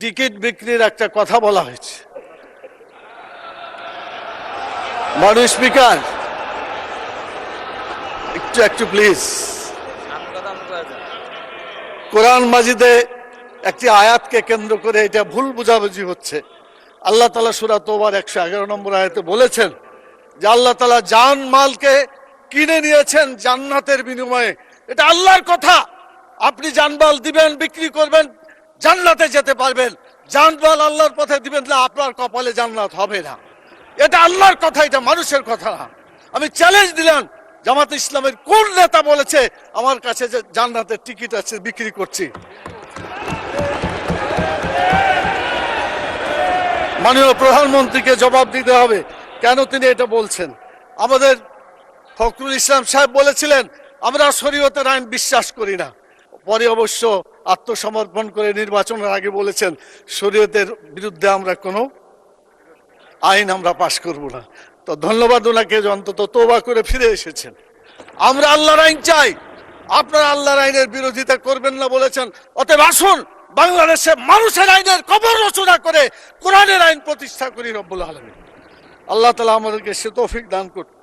Ticket বিক্রির একটা কথা বলা হয়েছে। মাননীয় স্পিকার, একটু প্লিজ। কোরআন মাজিদে একটি আয়াতকে কেন্দ্র করে এটা ভুল বুঝাবুঝি হচ্ছে। আল্লাহ তাআলা সূরা তওবার 111 নম্বর আয়াতে বলেছেন যে আল্লাহ তাআলা জান মালকে কিনে নিয়েছেন জান্নাতের বিনিময়ে। এটা আল্লাহর কথা। আপনি জানমাল দিবেন, বিক্রি করবেন, জান্নাতে যেতে পারবেন। জানমাল আল্লাহর পথে দিবেন না, আপনার কপালে জান্নাত হবে না। এটা আল্লাহর কথা, এটা মানুষের কথা না। আমি চ্যালেঞ্জ দিলাম, জামাত ইসলামের কোন নেতা বলেছে আমার কাছে যে জান্নাতের টিকিট আছে বিক্রি করছি? মাননীয় প্রধানমন্ত্রীকে জবাব দিতে হবে কেন তিনি এটা বলছেন। আমাদের ফখরুল ইসলাম সাহেব বলেছিলেন আমরা শরীয়তের আইন বিশ্বাস করি না, পরে অবশ্য আত্মসমর্পণ করে নির্বাচনের আগে বলেছেন শরীয়তের বিরুদ্ধে আমরা কোনো আইন আমরা পাশ করব না। তো ধন্যবাদ ওনাকে যে অন্তত তওবা করে ফিরে এসেছেন। আমরা আল্লাহর আইন চাই, আপনারা আল্লাহর আইনের বিরোধিতা করবেন না বলেছেন। অতএব আসুন বাংলাদেশে মানুষের আইনের কবর রচনা করে কোরআনের আইন প্রতিষ্ঠা করি। রব্বুল আলামিন আল্লাহ তাআলা আমাদেরকে সে তৌফিক দান করুন।